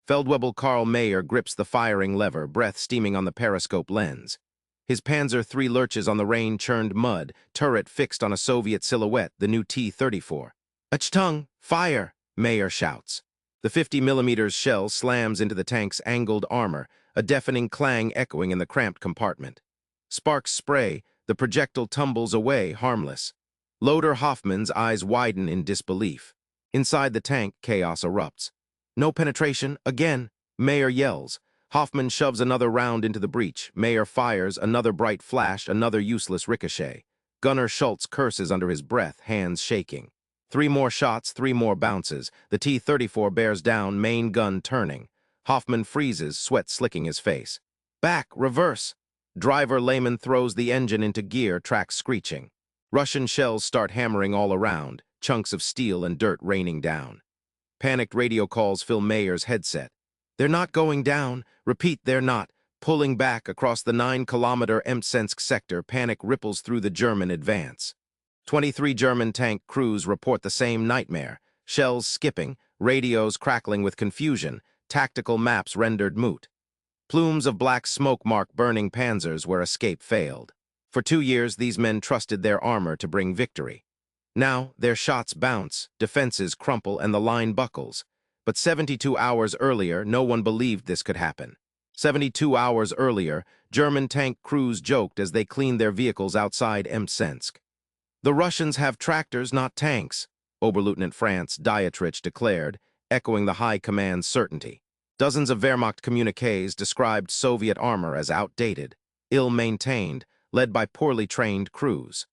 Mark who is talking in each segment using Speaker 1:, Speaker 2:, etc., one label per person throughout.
Speaker 1: Feldwebel Karl Meyer grips the firing lever, breath steaming on the periscope lens. His Panzer III lurches on the rain-churned mud, turret fixed on a Soviet silhouette, the new T-34. "Achtung! Fire!" Meyer shouts. The 50mm shell slams into the tank's angled armor, a deafening clang echoing in the cramped compartment. Sparks spray, the projectile tumbles away, harmless. Loader Hoffman's eyes widen in disbelief. Inside the tank, chaos erupts. "No penetration, again!" Meyer yells. Hoffman shoves another round into the breach. Meyer fires, another bright flash, another useless ricochet. Gunner Schultz curses under his breath, hands shaking. 3 more shots, 3 more bounces. The T-34 bears down, main gun turning. Hoffman freezes, sweat slicking his face. "Back, reverse!" Driver Lehman throws the engine into gear, tracks screeching. Russian shells start hammering all around, chunks of steel and dirt raining down. Panicked radio calls fill Meyer's headset. "They're not going down. Repeat, they're not." Pulling back across the 9-kilometer Mtsensk sector, panic ripples through the German advance. 23 German tank crews report the same nightmare. Shells skipping, radios crackling with confusion, tactical maps rendered moot. Plumes of black smoke mark burning panzers where escape failed. For 2 years, these men trusted their armor to bring victory. Now, their shots bounce, defenses crumple, and the line buckles. But 72 hours earlier, no one believed this could happen. 72 hours earlier, German tank crews joked as they cleaned their vehicles outside Mtsensk. "The Russians have tractors, not tanks," Oberleutnant Franz Dietrich declared, echoing the high command's certainty. Dozens of Wehrmacht communiques described Soviet armor as outdated, ill-maintained, led by poorly trained crews.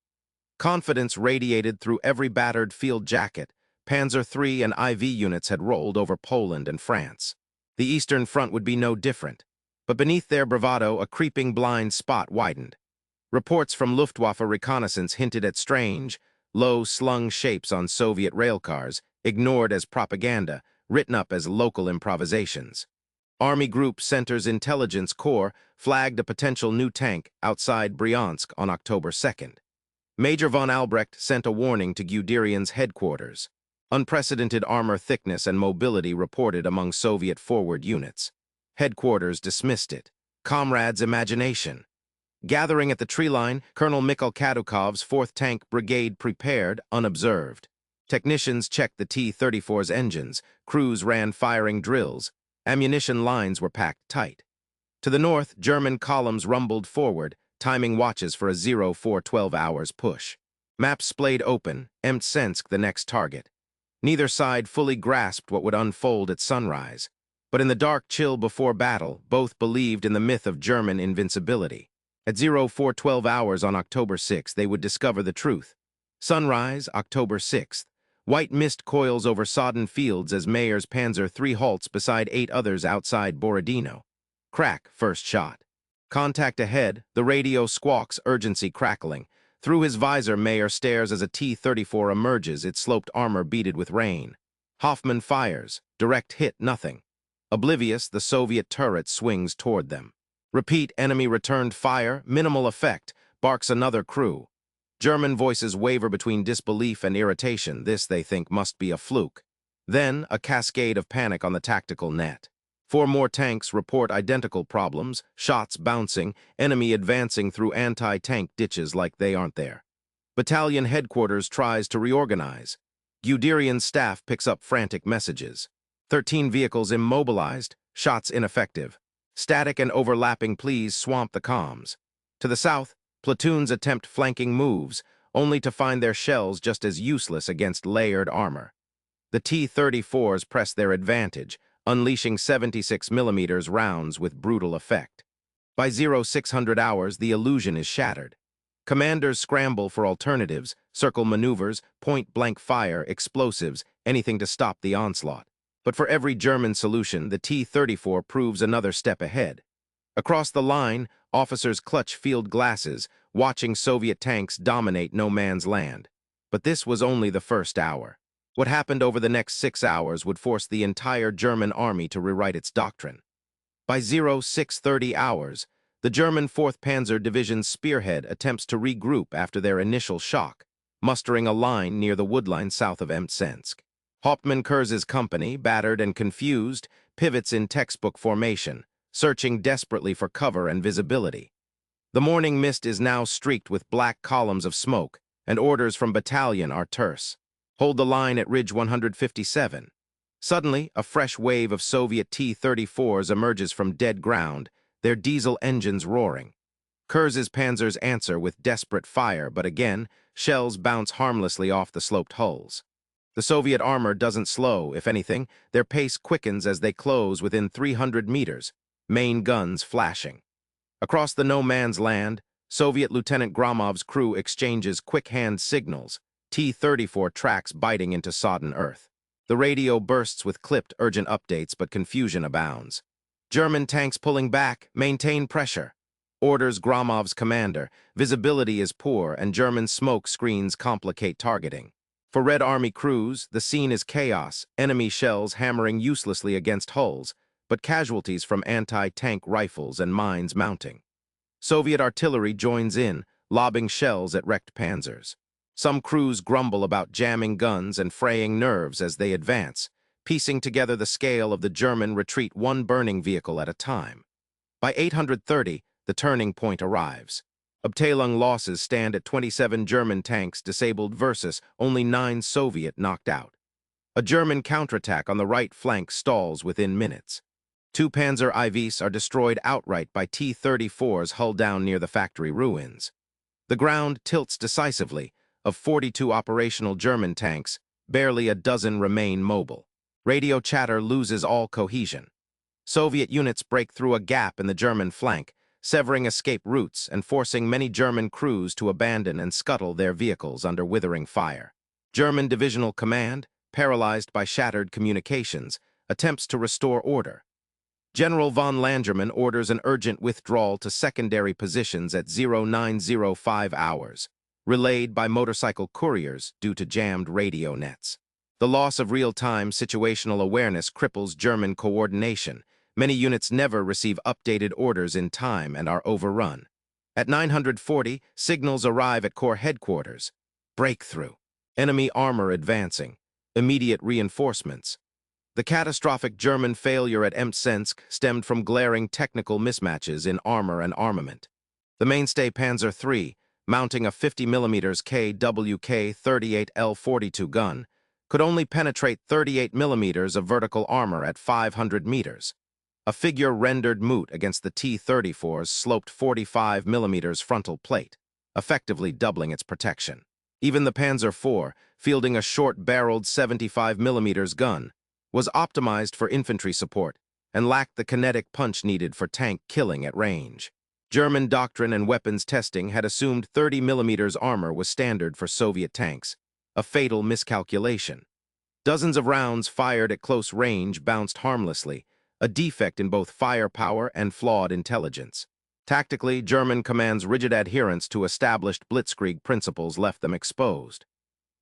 Speaker 1: Confidence radiated through every battered field jacket. Panzer III and IV units had rolled over Poland and France. The Eastern Front would be no different. But beneath their bravado, a creeping blind spot widened. Reports from Luftwaffe reconnaissance hinted at strange, low-slung shapes on Soviet railcars, ignored as propaganda, written up as local improvisations. Army Group Center's Intelligence Corps flagged a potential new tank outside Bryansk on October 2nd. Major von Albrecht sent a warning to Guderian's headquarters. Unprecedented armor thickness and mobility reported among Soviet forward units. Headquarters dismissed it. Comrades' imagination. Gathering at the tree line, Colonel Mikhail Kadukov's 4th Tank Brigade prepared, unobserved. Technicians checked the T-34's engines, crews ran firing drills, ammunition lines were packed tight. To the north, German columns rumbled forward, timing watches for a 04-12 hours push. Maps splayed open, Mtsensk the next target. Neither side fully grasped what would unfold at sunrise. But in the dark chill before battle, both believed in the myth of German invincibility. At 04-12 hours on October 6, they would discover the truth. Sunrise, October 6th. White mist coils over sodden fields as Meyer's Panzer III halts beside 8 others outside Borodino. Crack, first shot. Contact ahead, the radio squawks, urgency crackling. Through his visor, Meyer stares as a T-34 emerges, its sloped armor beaded with rain. Hoffman fires. Direct hit, nothing. Oblivious, the Soviet turret swings toward them. Repeat, enemy returned fire, minimal effect, barks another crew. German voices waver between disbelief and irritation. This, they think, must be a fluke. Then, a cascade of panic on the tactical net. 4 more tanks report identical problems, shots bouncing, enemy advancing through anti-tank ditches like they aren't there. Battalion headquarters tries to reorganize. Guderian's staff picks up frantic messages. 13 vehicles immobilized, shots ineffective. Static and overlapping pleas swamp the comms. To the south, platoons attempt flanking moves, only to find their shells just as useless against layered armor. The T-34s press their advantage, unleashing 76mm rounds with brutal effect. By 0600 hours, the illusion is shattered. Commanders scramble for alternatives, circle maneuvers, point-blank fire, explosives, anything to stop the onslaught. But for every German solution, the T-34 proves another step ahead. Across the line, officers clutch field glasses, watching Soviet tanks dominate no man's land. But this was only the first hour. What happened over the next 6 hours would force the entire German army to rewrite its doctrine. By 0630 hours, the German 4th Panzer Division's spearhead attempts to regroup after their initial shock, mustering a line near the woodline south of Mtsensk. Hauptmann Kurz's company, battered and confused, pivots in textbook formation, searching desperately for cover and visibility. The morning mist is now streaked with black columns of smoke, and orders from battalion are terse. Hold the line at Ridge 157. Suddenly, a fresh wave of Soviet T-34s emerges from dead ground, their diesel engines roaring. Kurz's panzers answer with desperate fire, but again, shells bounce harmlessly off the sloped hulls. The Soviet armor doesn't slow. If anything, their pace quickens as they close within 300 meters, main guns flashing. Across the no-man's land, Soviet Lieutenant Gromov's crew exchanges quick-hand signals, T-34 tracks biting into sodden earth. The radio bursts with clipped, urgent updates, but confusion abounds. German tanks pulling back, maintain pressure. Orders Gromov's commander. Visibility is poor, and German smoke screens complicate targeting. For Red Army crews, the scene is chaos, enemy shells hammering uselessly against hulls, but casualties from anti-tank rifles and mines mounting. Soviet artillery joins in, lobbing shells at wrecked panzers. Some crews grumble about jamming guns and fraying nerves as they advance, piecing together the scale of the German retreat one burning vehicle at a time. By 830, the turning point arrives. Abteilung losses stand at 27 German tanks disabled versus only 9 Soviet knocked out. A German counterattack on the right flank stalls within minutes. 2 Panzer IVs are destroyed outright by T-34s hull down near the factory ruins. The ground tilts decisively. Of 42 operational German tanks, barely a dozen remain mobile. Radio chatter loses all cohesion. Soviet units break through a gap in the German flank, severing escape routes and forcing many German crews to abandon and scuttle their vehicles under withering fire. German divisional command, paralyzed by shattered communications, attempts to restore order. General von Langermann orders an urgent withdrawal to secondary positions at 0905 hours, relayed by motorcycle couriers due to jammed radio nets. The loss of real-time situational awareness cripples German coordination. Many units never receive updated orders in time and are overrun. At 940, signals arrive at Corps headquarters. Breakthrough. Enemy armor advancing. Immediate reinforcements. The catastrophic German failure at Mtsensk stemmed from glaring technical mismatches in armor and armament. The mainstay Panzer III, mounting a 50mm KWK-38L42 gun, could only penetrate 38mm of vertical armor at 500 meters. A figure rendered moot against the T-34's sloped 45mm frontal plate, effectively doubling its protection. Even the Panzer IV, fielding a short-barreled 75mm gun, was optimized for infantry support and lacked the kinetic punch needed for tank killing at range. German doctrine and weapons testing had assumed 30mm armor was standard for Soviet tanks, a fatal miscalculation. Dozens of rounds fired at close range bounced harmlessly, a defect in both firepower and flawed intelligence. Tactically, German command's rigid adherence to established blitzkrieg principles left them exposed.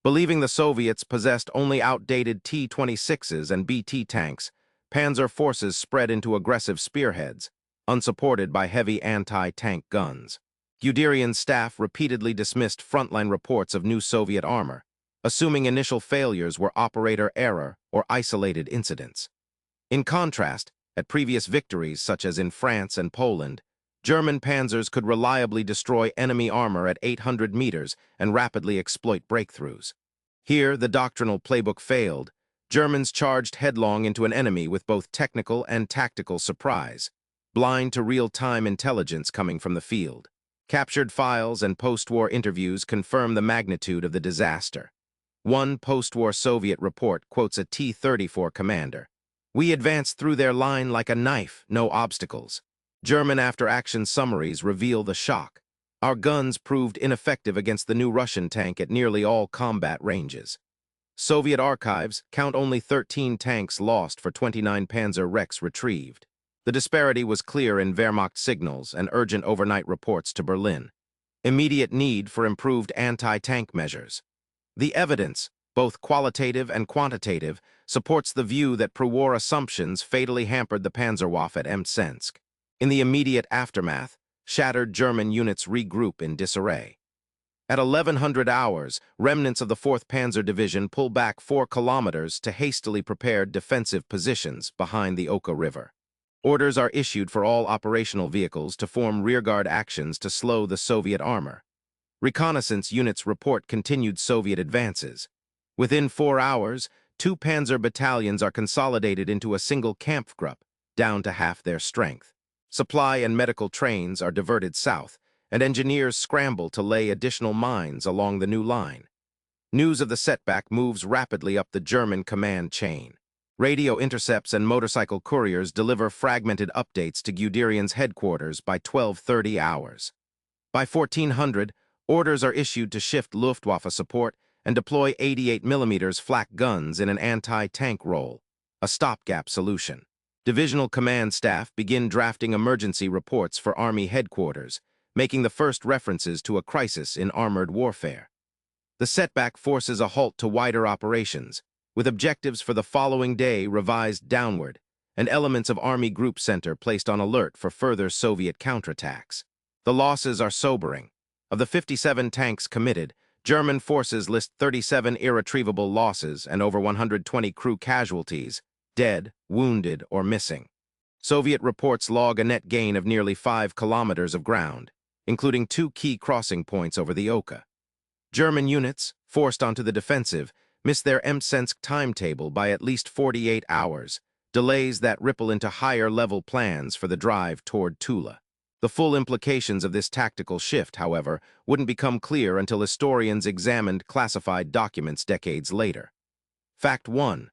Speaker 1: Believing the Soviets possessed only outdated T-26s and BT tanks, Panzer forces spread into aggressive spearheads, unsupported by heavy anti-tank guns. Guderian's staff repeatedly dismissed frontline reports of new Soviet armor, assuming initial failures were operator error or isolated incidents. In contrast, at previous victories such as in France and Poland, German panzers could reliably destroy enemy armor at 800 meters and rapidly exploit breakthroughs. Here, the doctrinal playbook failed. Germans charged headlong into an enemy with both technical and tactical surprise, blind to real-time intelligence coming from the field. Captured files and post-war interviews confirm the magnitude of the disaster. One post-war Soviet report quotes a T-34 commander. "We advanced through their line like a knife, no obstacles." German after-action summaries reveal the shock. "Our guns proved ineffective against the new Russian tank at nearly all combat ranges." Soviet archives count only 13 tanks lost for 29 Panzer wrecks retrieved. The disparity was clear in Wehrmacht signals and urgent overnight reports to Berlin. Immediate need for improved anti-tank measures. The evidence, both qualitative and quantitative, supports the view that pre-war assumptions fatally hampered the Panzerwaffe at Mtsensk. In the immediate aftermath, shattered German units regroup in disarray. At 1100 hours, remnants of the 4th Panzer Division pull back 4 kilometers to hastily prepared defensive positions behind the Oka River. Orders are issued for all operational vehicles to form rearguard actions to slow the Soviet armor. Reconnaissance units report continued Soviet advances. Within 4 hours, 2 Panzer battalions are consolidated into a single Kampfgruppe, down to half their strength. Supply and medical trains are diverted south, and engineers scramble to lay additional mines along the new line. News of the setback moves rapidly up the German command chain. Radio intercepts and motorcycle couriers deliver fragmented updates to Guderian's headquarters by 12:30 hours. By 1400, orders are issued to shift Luftwaffe support and deploy 88mm flak guns in an anti-tank role, a stopgap solution. Divisional command staff begin drafting emergency reports for Army headquarters, making the first references to a crisis in armored warfare. The setback forces a halt to wider operations, with objectives for the following day revised downward, and elements of Army Group Center placed on alert for further Soviet counterattacks. The losses are sobering. Of the 57 tanks committed, German forces list 37 irretrievable losses and over 120 crew casualties, dead, wounded, or missing. Soviet reports log a net gain of nearly 5 kilometers of ground, including 2 key crossing points over the Oka. German units, forced onto the defensive, miss their Mtsensk timetable by at least 48 hours, delays that ripple into higher-level plans for the drive toward Tula. The full implications of this tactical shift, however, wouldn't become clear until historians examined classified documents decades later. Fact 1.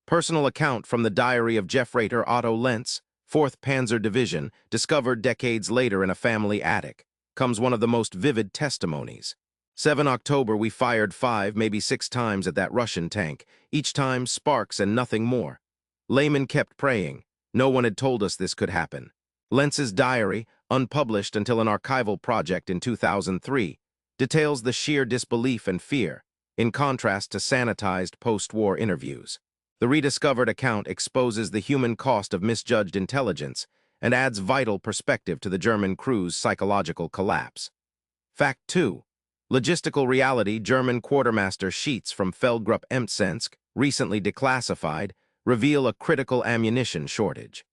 Speaker 1: Personal account from the diary of Jeffreiter Otto Lentz, 4th Panzer Division, discovered decades later in a family attic, comes one of the most vivid testimonies. 7 October, we fired 5, maybe 6 times at that Russian tank, each time sparks and nothing more. Laymen kept praying. No one had told us this could happen. Lentz's diary, unpublished until an archival project in 2003, details the sheer disbelief and fear, in contrast to sanitized post-war interviews. The rediscovered account exposes the human cost of misjudged intelligence and adds vital perspective to the German crew's psychological collapse. Fact 2. Logistical reality. German quartermaster sheets from Feldwebel Mtsensk, recently declassified, reveal a critical ammunition shortage.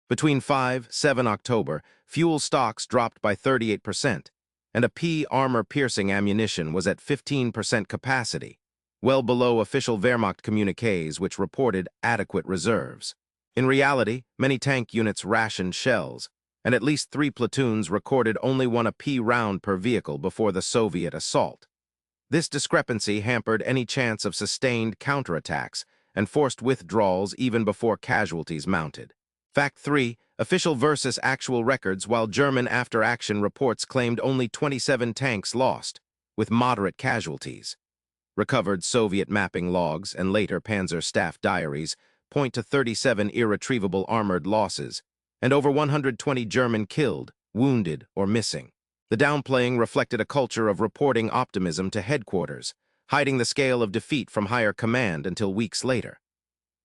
Speaker 1: Between 5-7 October, fuel stocks dropped by 38%, and a P armor-piercing ammunition was at 15% capacity, well below official Wehrmacht communiques which reported adequate reserves. In reality, many tank units rationed shells, and at least 3 platoons recorded only 1 AP round per vehicle before the Soviet assault. This discrepancy hampered any chance of sustained counterattacks and forced withdrawals even before casualties mounted. Fact 3. Official versus actual records. While German after-action reports claimed only 27 tanks lost, with moderate casualties, recovered Soviet mapping logs and later Panzer staff diaries point to 37 irretrievable armored losses and over 120 German killed, wounded, or missing. The downplaying reflected a culture of reporting optimism to headquarters, hiding the scale of defeat from higher command until weeks later.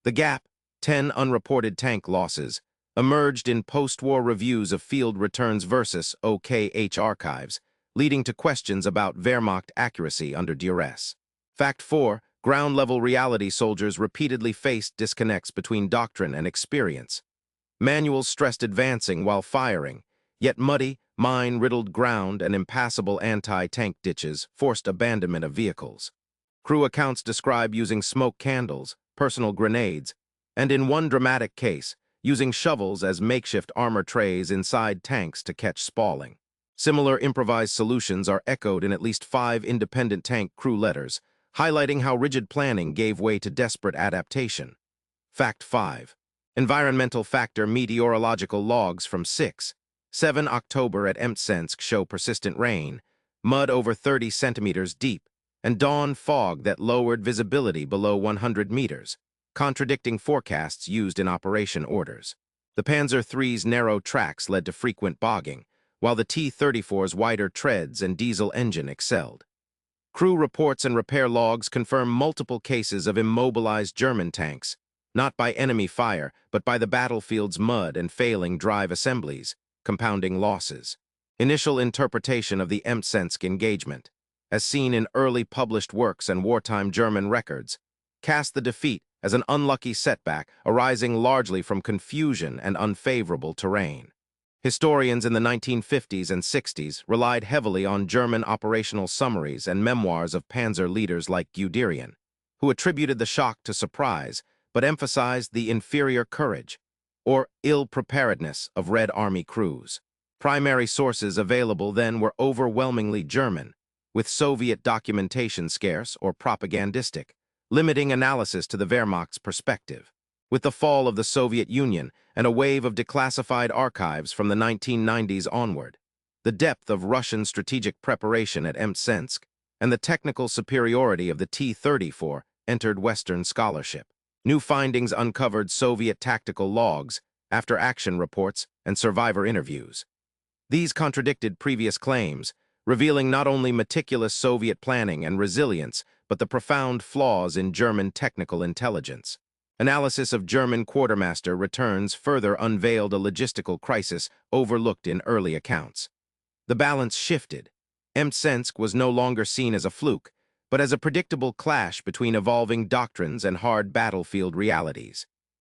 Speaker 1: The gap, 10 unreported tank losses, emerged in post-war reviews of field returns versus OKH archives, leading to questions about Wehrmacht accuracy under duress. Fact 4. Ground-level reality. Soldiers repeatedly faced disconnects between doctrine and experience. Manuals stressed advancing while firing, yet muddy, mine-riddled ground and impassable anti-tank ditches forced abandonment of vehicles. Crew accounts describe using smoke candles, personal grenades, and in one dramatic case, using shovels as makeshift armor trays inside tanks to catch spalling. Similar improvised solutions are echoed in at least 5 independent tank crew letters, highlighting how rigid planning gave way to desperate adaptation. Fact 5. Environmental factor. Meteorological logs from 6-7 October at Mtsensk show persistent rain, mud over 30 centimeters deep, and dawn fog that lowered visibility below 100 meters, contradicting forecasts used in operation orders. The Panzer III's narrow tracks led to frequent bogging, while the T-34's wider treads and diesel engine excelled. Crew reports and repair logs confirm multiple cases of immobilized German tanks, not by enemy fire, but by the battlefield's mud and failing drive assemblies, compounding losses. Initial interpretation of the Mtsensk engagement. as seen in early published works and wartime German records, cast the defeat as an unlucky setback arising largely from confusion and unfavorable terrain. Historians in the 1950s and 60s relied heavily on German operational summaries and memoirs of panzer leaders like Guderian, who attributed the shock to surprise but emphasized the inferior courage or ill-preparedness of Red Army crews. Primary sources available then were overwhelmingly German, with Soviet documentation scarce or propagandistic, limiting analysis to the Wehrmacht's perspective. With the fall of the Soviet Union and a wave of declassified archives from the 1990s onward, the depth of Russian strategic preparation at Mtsensk and the technical superiority of the T-34 entered Western scholarship. New findings uncovered Soviet tactical logs, after-action reports, and survivor interviews. These contradicted previous claims, revealing not only meticulous Soviet planning and resilience, but the profound flaws in German technical intelligence. Analysis of German quartermaster returns further unveiled a logistical crisis overlooked in early accounts. The balance shifted. Mtsensk was no longer seen as a fluke, but as a predictable clash between evolving doctrines and hard battlefield realities.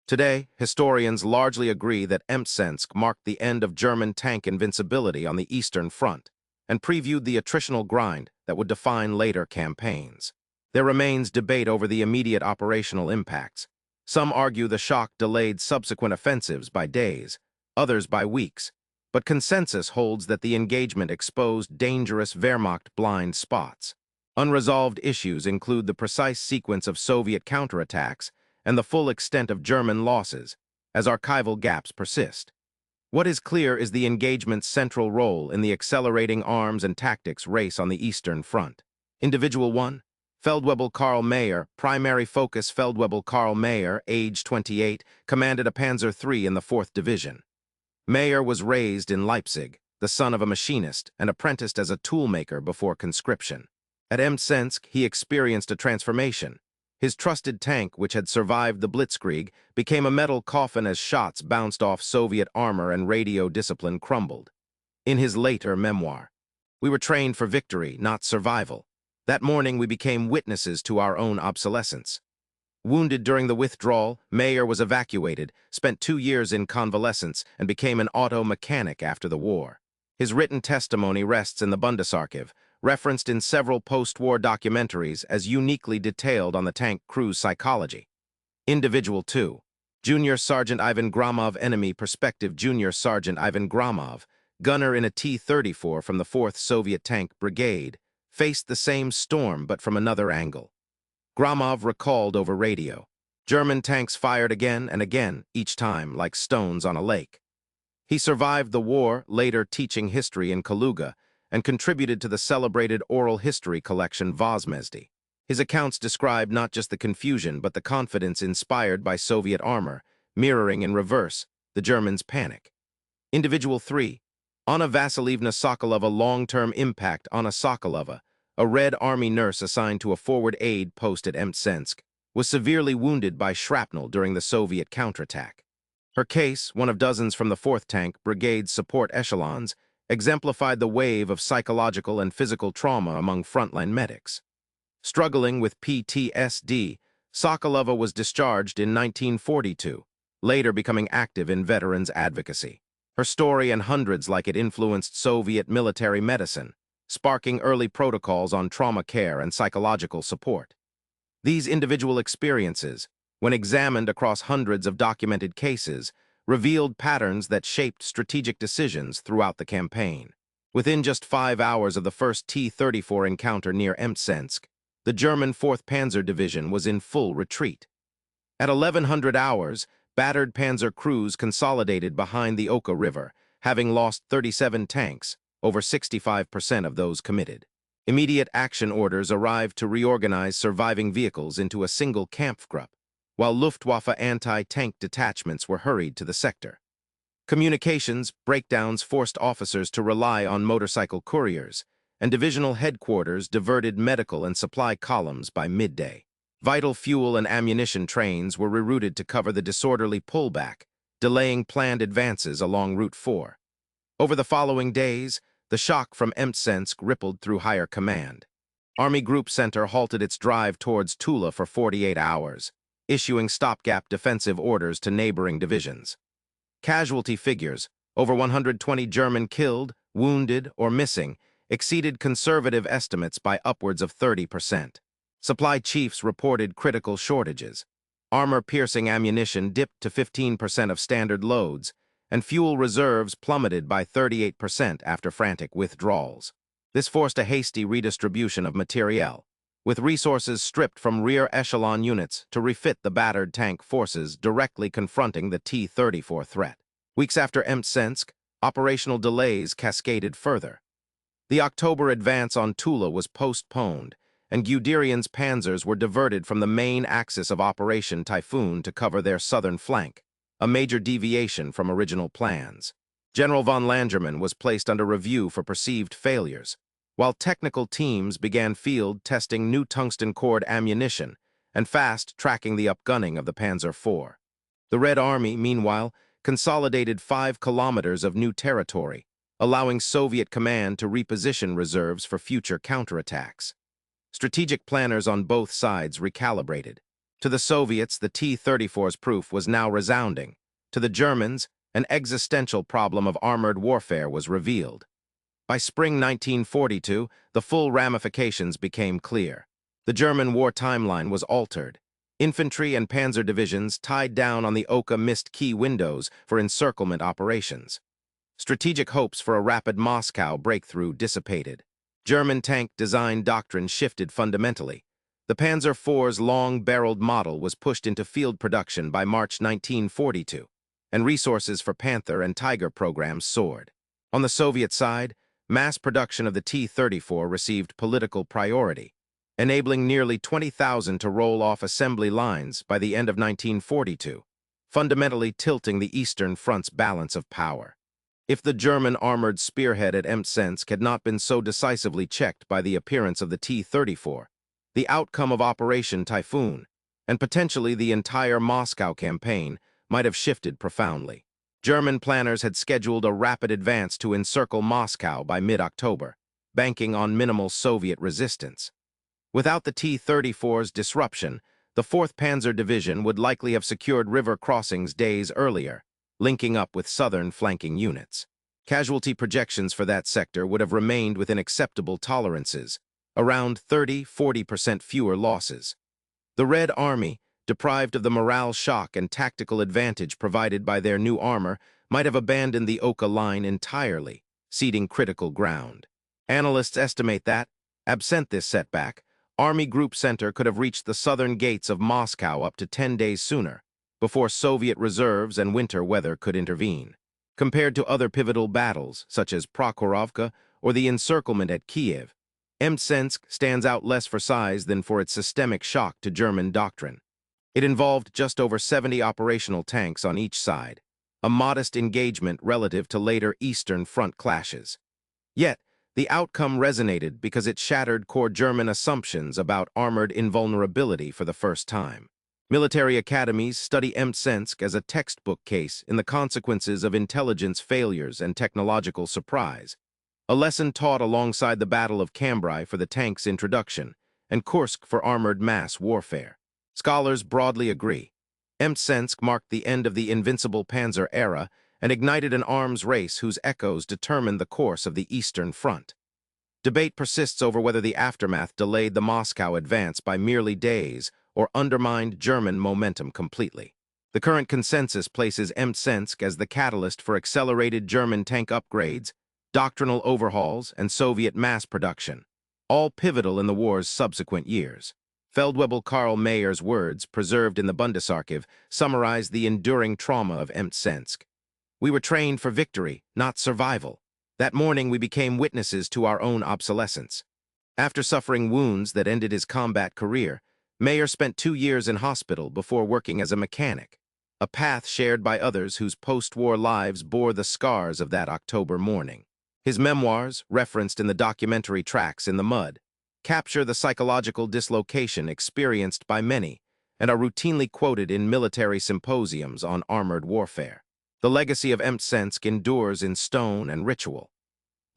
Speaker 1: Today, historians largely agree that Mtsensk marked the end of German tank invincibility on the Eastern Front and previewed the attritional grind that would define later campaigns. There remains debate over the immediate operational impacts. Some argue the shock delayed subsequent offensives by days, others by weeks, but consensus holds that the engagement exposed dangerous Wehrmacht blind spots. Unresolved issues include the precise sequence of Soviet counterattacks and the full extent of German losses, as archival gaps persist. What is clear is the engagement's central role in the accelerating arms and tactics race on the Eastern Front. Individual 1. Feldwebel Karl Meyer, primary focus Feldwebel Karl Meyer, age 28, commanded a Panzer III in the 4th Division. Meyer was raised in Leipzig, the son of a machinist, and apprenticed as a toolmaker before conscription. At Mtsensk, he experienced a transformation. His trusted tank, which had survived the Blitzkrieg, became a metal coffin as shots bounced off Soviet armor and radio discipline crumbled. In his later memoir, "We were trained for victory, not survival. That morning we became witnesses to our own obsolescence." Wounded during the withdrawal, Meyer was evacuated, spent 2 years in convalescence, and became an auto mechanic after the war. His written testimony rests in the Bundesarchiv, referenced in several post-war documentaries as uniquely detailed on the tank crew's psychology. Individual 2. Junior Sergeant Ivan Gromov, enemy perspective Junior Sergeant Ivan Gromov, gunner in a T-34 from the 4th Soviet Tank Brigade, faced the same storm but from another angle. Gromov recalled over radio. German tanks fired again and again, each time like stones on a lake. He survived the war, later teaching history in Kaluga, and contributed to the celebrated oral history collection Vozmezdy. His accounts describe not just the confusion but the confidence inspired by Soviet armor, mirroring in reverse the Germans' panic. Individual 3. Anna Vasilievna Sokolova, long-term impact. Anna Sokolova, a Red Army nurse assigned to a forward aid post at Mtsensk, was severely wounded by shrapnel during the Soviet counterattack. Her case, one of dozens from the 4th Tank Brigade's support echelons, exemplified the wave of psychological and physical trauma among frontline medics. Struggling with PTSD, Sokolova was discharged in 1942, later becoming active in veterans advocacy. Her story and hundreds like it influenced Soviet military medicine, sparking early protocols on trauma care and psychological support. These individual experiences, when examined across hundreds of documented cases, revealed patterns that shaped strategic decisions throughout the campaign. Within just 5 hours of the first T-34 encounter near Mtsensk, the German 4th Panzer Division was in full retreat. At 1100 hours, battered panzer crews consolidated behind the Oka River, having lost 37 tanks, over 65% of those committed. Immediate action orders arrived to reorganize surviving vehicles into a single Kampfgruppe, while Luftwaffe anti-tank detachments were hurried to the sector. Communications breakdowns forced officers to rely on motorcycle couriers, and divisional headquarters diverted medical and supply columns by midday. Vital fuel and ammunition trains were rerouted to cover the disorderly pullback, delaying planned advances along Route 4. Over the following days, the shock from Mtsensk rippled through higher command. Army Group Center halted its drive towards Tula for 48 hours, issuing stopgap defensive orders to neighboring divisions. Casualty figures, over 120 German killed, wounded, or missing, exceeded conservative estimates by upwards of 30%. Supply chiefs reported critical shortages. Armor-piercing ammunition dipped to 15% of standard loads, and fuel reserves plummeted by 38% after frantic withdrawals. This forced a hasty redistribution of materiel, with resources stripped from rear echelon units to refit the battered tank forces directly confronting the T-34 threat. Weeks after Mtsensk, operational delays cascaded further. The October advance on Tula was postponed, and Guderian's panzers were diverted from the main axis of Operation Typhoon to cover their southern flank, a major deviation from original plans. General von Langermann was placed under review for perceived failures, while technical teams began field testing new tungsten cord ammunition and fast-tracking the upgunning of the Panzer IV. The Red Army, meanwhile, consolidated 5 kilometers of new territory, allowing Soviet command to reposition reserves for future counterattacks. Strategic planners on both sides recalibrated. To the Soviets, the T-34's proof was now resounding. To the Germans, an existential problem of armored warfare was revealed. By spring 1942, the full ramifications became clear. The German war timeline was altered. Infantry and panzer divisions tied down on the Oka missed key windows for encirclement operations. Strategic hopes for a rapid Moscow breakthrough dissipated. German tank design doctrine shifted fundamentally. The Panzer IV's long-barreled model was pushed into field production by March 1942, and resources for Panther and Tiger programs soared. On the Soviet side, mass production of the T-34 received political priority, enabling nearly 20,000 to roll off assembly lines by the end of 1942, fundamentally tilting the Eastern Front's balance of power. If the German armored spearhead at Mtsensk had not been so decisively checked by the appearance of the T-34, the outcome of Operation Typhoon, and potentially the entire Moscow campaign, might have shifted profoundly. German planners had scheduled a rapid advance to encircle Moscow by mid-October, banking on minimal Soviet resistance. Without the T-34's disruption, the 4th Panzer Division would likely have secured river crossings days earlier, linking up with southern flanking units. Casualty projections for that sector would have remained within acceptable tolerances, around 30–40% fewer losses. The Red Army, deprived of the morale shock and tactical advantage provided by their new armor, might have abandoned the Oka line entirely, ceding critical ground. Analysts estimate that, absent this setback, Army Group Center could have reached the southern gates of Moscow up to 10 days sooner, before Soviet reserves and winter weather could intervene. Compared to other pivotal battles, such as Prokhorovka or the encirclement at Kiev, Mtsensk stands out less for size than for its systemic shock to German doctrine. It involved just over 70 operational tanks on each side, a modest engagement relative to later Eastern Front clashes. Yet, the outcome resonated because it shattered core German assumptions about armored invulnerability for the first time. Military academies study Mtsensk as a textbook case in the consequences of intelligence failures and technological surprise, a lesson taught alongside the Battle of Cambrai for the tank's introduction and Kursk for armored mass warfare. Scholars broadly agree. Mtsensk marked the end of the invincible Panzer era and ignited an arms race whose echoes determined the course of the Eastern Front. Debate persists over whether the aftermath delayed the Moscow advance by merely days or undermined German momentum completely. The current consensus places Mtsensk as the catalyst for accelerated German tank upgrades, doctrinal overhauls, and Soviet mass production, all pivotal in the war's subsequent years. Feldwebel Karl Meyer's words, preserved in the Bundesarchiv, summarize the enduring trauma of Mtsensk. "We were trained for victory, not survival. That morning we became witnesses to our own obsolescence." After suffering wounds that ended his combat career, Meyer spent 2 years in hospital before working as a mechanic, a path shared by others whose post-war lives bore the scars of that October morning. His memoirs, referenced in the documentary Tracks in the Mud, capture the psychological dislocation experienced by many and are routinely quoted in military symposiums on armored warfare. The legacy of Mtsensk endures in stone and ritual.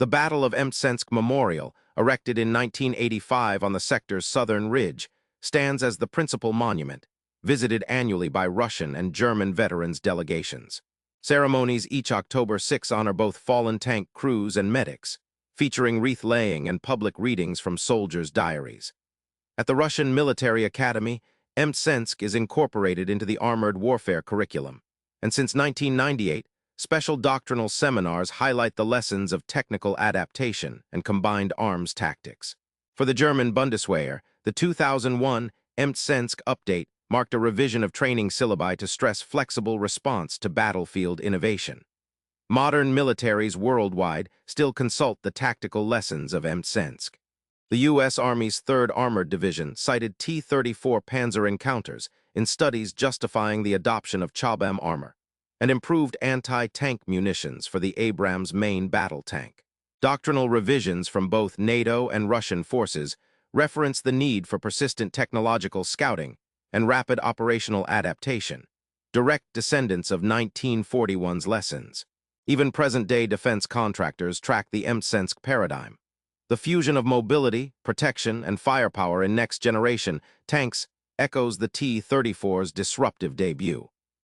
Speaker 1: The Battle of Mtsensk Memorial, erected in 1985 on the sector's southern ridge, stands as the principal monument, visited annually by Russian and German veterans delegations. Ceremonies each October 6 honor both fallen tank crews and medics, featuring wreath-laying and public readings from soldiers' diaries. At the Russian Military Academy, Mtsensk is incorporated into the armored warfare curriculum, and since 1998, special doctrinal seminars highlight the lessons of technical adaptation and combined arms tactics. For the German Bundeswehr, the 2001 Mtsensk update marked a revision of training syllabi to stress flexible response to battlefield innovation. Modern militaries worldwide still consult the tactical lessons of Mtsensk. The U.S. Army's 3rd Armored Division cited T-34 Panzer encounters in studies justifying the adoption of Chabam armor and improved anti-tank munitions for the Abrams main battle tank. Doctrinal revisions from both NATO and Russian forces reference the need for persistent technological scouting and rapid operational adaptation, direct descendants of 1941's lessons. Even present-day defense contractors track the Mtsensk paradigm. The fusion of mobility, protection, and firepower in next-generation tanks echoes the T-34's disruptive debut.